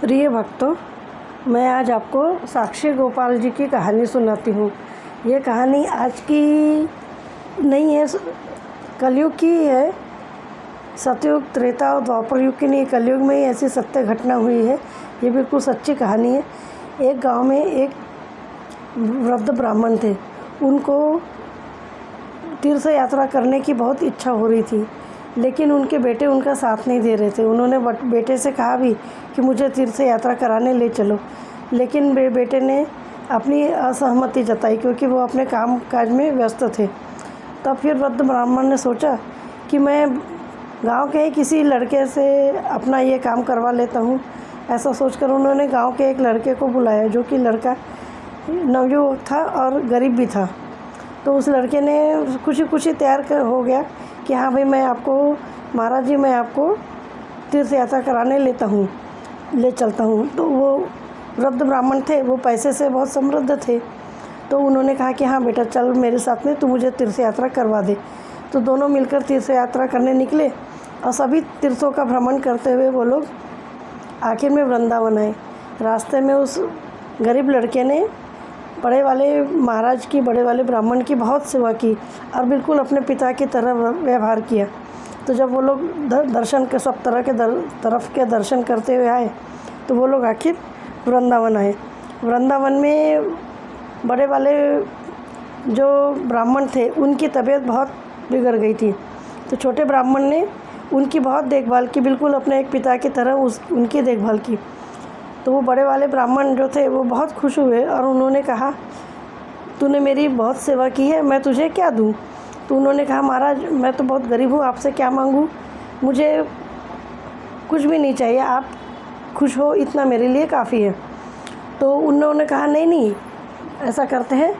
प्रिय भक्तों, मैं आज आपको साक्षी गोपाल जी की कहानी सुनाती हूँ। ये कहानी आज की नहीं है, कलयुग की है। सतयुग, त्रेता और द्वापर युग की नहीं, कलयुग में ही ऐसी सत्य घटना हुई है। ये बिल्कुल सच्ची कहानी है। एक गांव में एक वृद्ध ब्राह्मण थे। उनको तीर्थ यात्रा करने की बहुत इच्छा हो रही थी, लेकिन उनके बेटे उनका साथ नहीं दे रहे थे। उन्होंने बेटे से कहा भी कि मुझे तीर्थ यात्रा कराने ले चलो, लेकिन बेटे ने अपनी असहमति जताई क्योंकि वो अपने काम काज में व्यस्त थे। तब फिर वृद्ध ब्राह्मण ने सोचा कि मैं गांव के किसी लड़के से अपना ये काम करवा लेता हूँ। ऐसा सोचकर उन्होंने गांव के एक लड़के को बुलाया, जो कि लड़का नवयुवक था और गरीब भी था। तो उस लड़के ने खुशी तैयार हो गया कि हाँ भाई, मैं आपको महाराज जी, मैं आपको तीर्थ यात्रा कराने ले चलता हूँ। तो वो वृद्ध ब्राह्मण थे, वो पैसे से बहुत समृद्ध थे। तो उन्होंने कहा कि हाँ बेटा, चल मेरे साथ में, तू मुझे तीर्थ यात्रा करवा दे। तो दोनों मिलकर तीर्थ यात्रा करने निकले और सभी तीर्थों का भ्रमण करते हुए वो लोग आखिर में वृंदावन आए। रास्ते में उस गरीब लड़के ने बड़े वाले महाराज की, बड़े वाले ब्राह्मण की बहुत सेवा की और बिल्कुल अपने पिता की तरह व्यवहार किया। तो जब वो लोग दर्शन के सब तरफ के दर्शन करते हुए आए, तो वो लोग आखिर वृंदावन आए। वृंदावन में बड़े वाले जो ब्राह्मण थे, उनकी तबीयत बहुत बिगड़ गई थी। तो छोटे ब्राह्मण ने उनकी बहुत देखभाल की, बिल्कुल अपने एक पिता की तरह उनकी देखभाल की। तो वो बड़े वाले ब्राह्मण जो थे वो बहुत खुश हुए और उन्होंने कहा, तूने मेरी बहुत सेवा की है, मैं तुझे क्या दूँ? तो उन्होंने कहा, महाराज मैं तो बहुत गरीब हूँ, आपसे क्या मांगूँ? मुझे कुछ भी नहीं चाहिए, आप खुश हो इतना मेरे लिए काफ़ी है। तो उन्होंने कहा, नहीं, ऐसा करते हैं,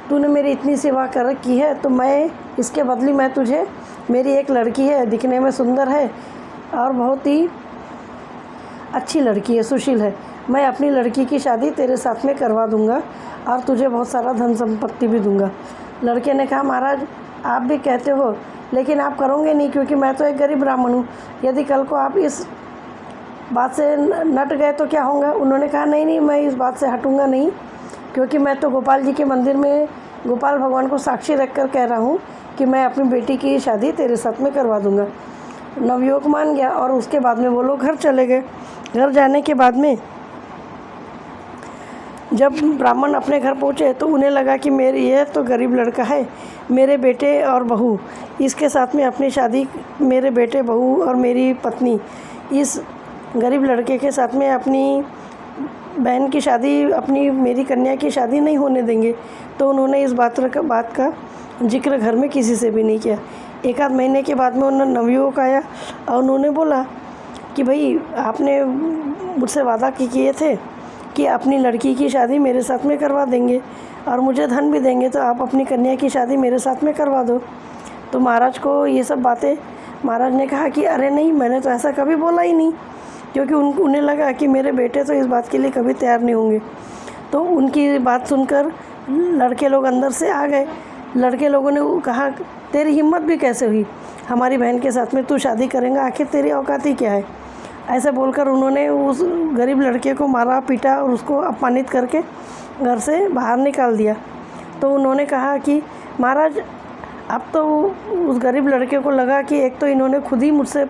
तूने मेरी इतनी सेवा की है तो मैं इसके बदले मैं तुझे, मेरी एक लड़की है, दिखने में सुंदर है और बहुत ही अच्छी लड़की है, सुशील है, मैं अपनी लड़की की शादी तेरे साथ में करवा दूंगा और तुझे बहुत सारा धन संपत्ति भी दूंगा। लड़के ने कहा, महाराज आप भी कहते हो, लेकिन आप करोगे नहीं, क्योंकि मैं तो एक गरीब ब्राह्मण हूँ। यदि कल को आप इस बात से नट गए तो क्या होगा? उन्होंने कहा, नहीं, मैं इस बात से हटूँगा नहीं, क्योंकि मैं तो गोपाल जी के मंदिर में गोपाल भगवान को साक्षी रखकर कह रहा हूँ कि मैं अपनी बेटी की शादी तेरे साथ में करवा दूंगा। नवयुवक मान गया और उसके बाद में वो लोग घर चले गए। घर जाने के बाद में जब ब्राह्मण अपने घर पहुँचे तो उन्हें लगा कि ये तो गरीब लड़का है, मेरे बेटे और बहू, इसके साथ में अपनी शादी, मेरे बेटे, बहू और मेरी पत्नी इस गरीब लड़के के साथ में अपनी बहन की शादी, मेरी कन्या की शादी नहीं होने देंगे। तो उन्होंने इस बात का जिक्र घर में किसी से भी नहीं किया। एक आध महीने के बाद में उन्होंने नवयुवक आया और उन्होंने बोला कि भाई, आपने मुझसे वादा किए थे कि अपनी लड़की की शादी मेरे साथ में करवा देंगे और मुझे धन भी देंगे, तो आप अपनी कन्या की शादी मेरे साथ में करवा दो। तो महाराज को ये सब बातें, महाराज ने कहा कि अरे नहीं, मैंने तो ऐसा कभी बोला ही नहीं, क्योंकि उन्हें लगा कि मेरे बेटे तो इस बात के लिए कभी तैयार नहीं होंगे। तो उनकी बात सुनकर लड़के लोग अंदर से आ गए। लड़के लोगों ने कहा, तेरी हिम्मत भी कैसे हुई, हमारी बहन के साथ में तू शादी करेंगा, आखिर तेरी औकात ही क्या है? ऐसे बोलकर उन्होंने उस गरीब लड़के को मारा, पीटा और उसको अपमानित करके घर से बाहर निकाल दिया। तो उन्होंने कहा कि महाराज, अब तो उस गरीब लड़के को लगा कि एक तो इन्होंने खुद ही मुझसे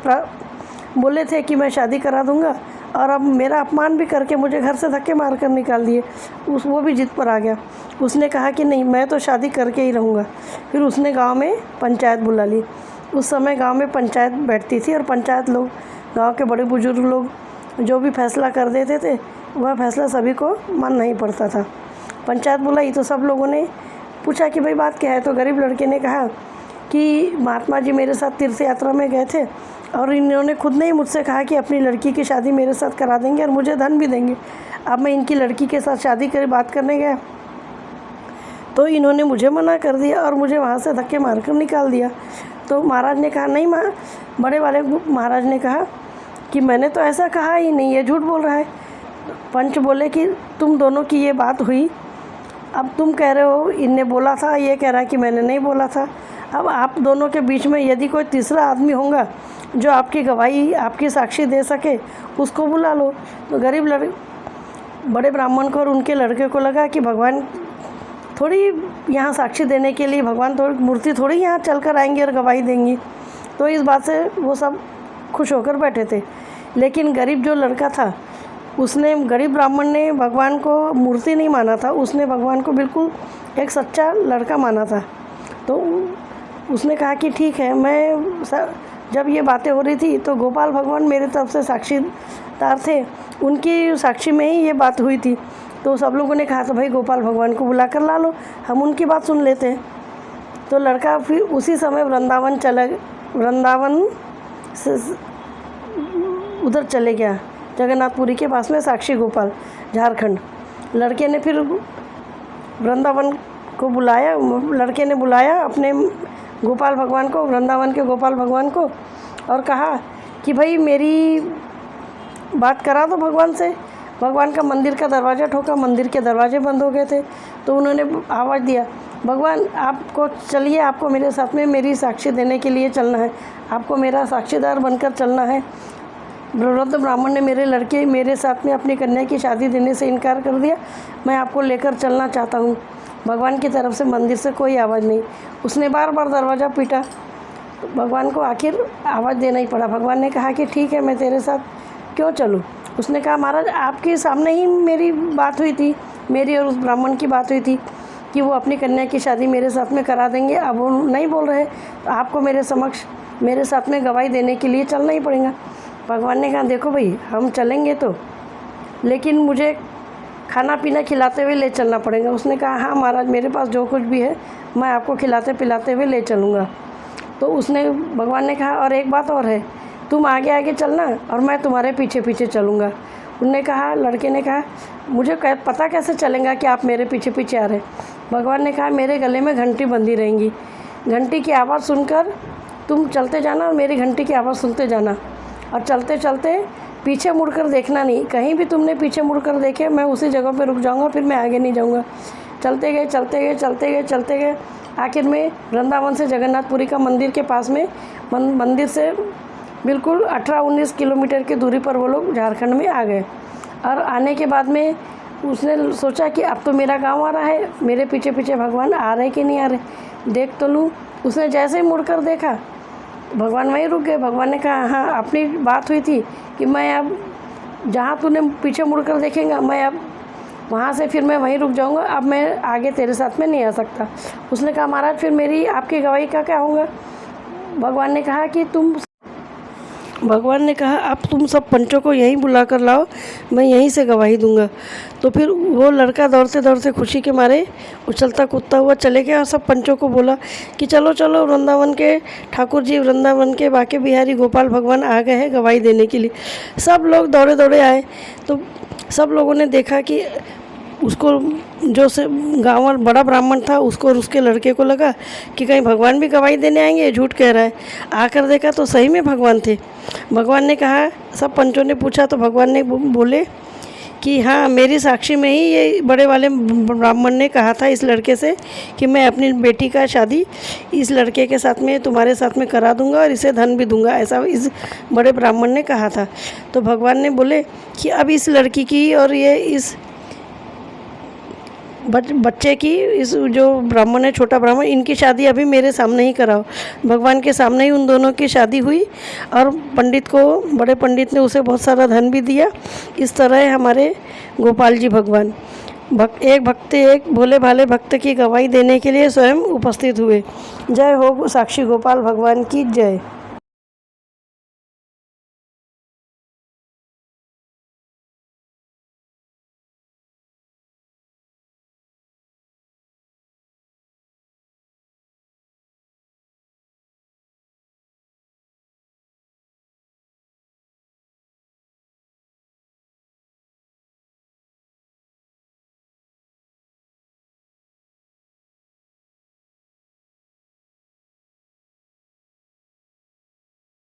बोले थे कि मैं शादी करा दूंगा और अब मेरा अपमान भी करके मुझे घर से धक्के मार कर निकाल दिए। वो भी जिद पर आ गया। उसने कहा कि नहीं, मैं तो शादी करके ही रहूँगा। फिर उसने गांव में पंचायत बुला ली। उस समय गांव में पंचायत बैठती थी और पंचायत लोग, गांव के बड़े बुजुर्ग लोग जो भी फैसला कर देते थे, वह फैसला सभी को मानना ही पड़ता था। पंचायत बुलाई तो सब लोगों ने पूछा कि भाई बात क्या है? तो गरीब लड़के ने कहा कि महात्मा जी मेरे साथ तीर्थ यात्रा में गए थे और इन्होंने खुद ने ही मुझसे कहा कि अपनी लड़की की शादी मेरे साथ करा देंगे और मुझे धन भी देंगे। अब मैं इनकी लड़की के साथ शादी कर बात करने गया तो इन्होंने मुझे मना कर दिया और मुझे वहाँ से धक्के मारकर निकाल दिया। तो महाराज ने कहा, नहीं माँ, बड़े वाले महाराज ने कहा कि मैंने तो ऐसा कहा ही नहीं, ये झूठ बोल रहा है। पंच बोले कि तुम दोनों की ये बात हुई, अब तुम कह रहे हो इनने बोला था, ये कह रहा है कि मैंने नहीं बोला था। अब आप दोनों के बीच में यदि कोई तीसरा आदमी होगा जो आपकी गवाही, आपकी साक्षी दे सके उसको बुला लो। तो गरीब बड़े ब्राह्मण को और उनके लड़के को लगा कि भगवान थोड़ी यहाँ साक्षी देने के लिए, भगवान थोड़ी मूर्ति थोड़ी यहाँ चल कर आएंगी और गवाही देंगी। तो इस बात से वो सब खुश होकर बैठे थे। लेकिन गरीब जो लड़का था, उसने, गरीब ब्राह्मण ने भगवान को मूर्ति नहीं माना था, उसने भगवान को बिल्कुल एक सच्चा लड़का माना था। तो उसने कहा कि ठीक है, मैं जब ये बातें हो रही थी तो गोपाल भगवान मेरी तरफ से साक्षीदार थे, उनकी साक्षी में ही ये बात हुई थी। तो सब लोगों ने कहा तो भाई गोपाल भगवान को बुला कर ला लो, हम उनकी बात सुन लेते हैं। तो लड़का फिर उसी समय वृंदावन से उधर चले गया, जगन्नाथपुरी के पास में साक्षी गोपाल, झारखंड। लड़के ने फिर वृंदावन को बुलाया, लड़के ने बुलाया अपने गोपाल भगवान को, वृंदावन के गोपाल भगवान को, और कहा कि भाई मेरी बात करा दो भगवान से। भगवान का मंदिर का दरवाज़ा ठोका, मंदिर के दरवाजे बंद हो गए थे। तो उन्होंने आवाज़ दिया, भगवान आपको चलिए, आपको मेरे साथ में मेरी साक्षी देने के लिए चलना है, आपको मेरा साक्षीदार बनकर चलना है। वृद्ध ब्राह्मण ने मेरे साथ में अपनी कन्या की शादी देने से इनकार कर दिया, मैं आपको लेकर चलना चाहता हूँ। भगवान की तरफ से मंदिर से कोई आवाज़ नहीं। उसने बार बार दरवाज़ा पीटा, भगवान को आखिर आवाज़ देना ही पड़ा। भगवान ने कहा कि ठीक है, मैं तेरे साथ क्यों चलूँ। उसने कहा महाराज, आपके सामने ही मेरी बात हुई थी, मेरी और उस ब्राह्मण की बात हुई थी कि वो अपनी कन्या की शादी मेरे साथ में करा देंगे। अब वो नहीं बोल रहे, तो आपको मेरे समक्ष मेरे साथ में गवाही देने के लिए चलना ही पड़ेगा। भगवान ने कहा देखो भाई, हम चलेंगे तो, लेकिन मुझे खाना पीना खिलाते हुए ले चलना पड़ेगा। उसने कहा हाँ महाराज, मेरे पास जो कुछ भी है मैं आपको खिलाते पिलाते हुए ले चलूँगा। तो भगवान ने कहा और एक बात और है, तुम आगे आगे चलना और मैं तुम्हारे पीछे पीछे चलूँगा। लड़के ने कहा मुझे पता कैसे चलेगा कि आप मेरे पीछे पीछे आ रहे। भगवान ने कहा मेरे गले में घंटी बंधी रहेंगी, घंटी की आवाज़ सुनकर तुम चलते जाना और मेरी घंटी की आवाज़ सुनते जाना, और चलते चलते पीछे मुड़कर देखना नहीं। कहीं भी तुमने पीछे मुड़कर देखे मैं उसी जगह पे रुक जाऊंगा, फिर मैं आगे नहीं जाऊंगा। चलते गए। आखिर में वृंदावन से जगन्नाथपुरी का मंदिर के पास में, मंदिर से बिल्कुल 18-19 किलोमीटर की दूरी पर वो लोग झारखंड में आ गए। और आने के बाद में उसने सोचा कि अब तो मेरा गाँव आ रहा है, मेरे पीछे पीछे भगवान आ रहे कि नहीं आ रहे, देख तो लूँ। उसने जैसे ही मुड़कर देखा, भगवान वहीं रुक गए। भगवान ने कहा हाँ, अपनी बात हुई थी कि मैं अब जहाँ तूने पीछे मुड़कर देखेगा, मैं अब वहाँ से फिर मैं वहीं रुक जाऊँगा, अब मैं आगे तेरे साथ में नहीं आ सकता। उसने कहा महाराज फिर मेरी आपकी गवाही का क्या होगा। भगवान ने कहा अब तुम सब पंचों को यहीं बुला कर लाओ, मैं यहीं से गवाही दूंगा। तो फिर वो लड़का दौड़ते खुशी के मारे उछलता कूदता हुआ चले गया और सब पंचों को बोला कि चलो चलो, वृंदावन के ठाकुर जी, वृंदावन के बाके बिहारी गोपाल भगवान आ गए हैं गवाही देने के लिए। सब लोग दौड़े आए। तो सब लोगों ने देखा कि उसको, जो से गाँव बड़ा ब्राह्मण था, उसको और उसके लड़के को लगा कि कहीं भगवान भी गवाही देने आएंगे, झूठ कह रहा है। आकर देखा तो सही में भगवान थे। भगवान ने कहा, सब पंचों ने पूछा तो भगवान ने बोले कि हाँ, मेरी साक्षी में ही ये बड़े वाले ब्राह्मण ने कहा था इस लड़के से कि मैं अपनी बेटी का शादी इस लड़के के साथ में, तुम्हारे साथ में करा दूंगा और इसे धन भी दूंगा, ऐसा इस बड़े ब्राह्मण ने कहा था। तो भगवान ने बोले कि अब इस लड़की की और ये इस बच्चे की, इस जो ब्राह्मण है, छोटा ब्राह्मण, इनकी शादी अभी मेरे सामने ही कराओ। भगवान के सामने ही उन दोनों की शादी हुई और बड़े पंडित ने उसे बहुत सारा धन भी दिया। इस तरह हमारे गोपाल जी भगवान एक भोले भाले भक्त की गवाही देने के लिए स्वयं उपस्थित हुए। जय हो साक्षी गोपाल भगवान की जय।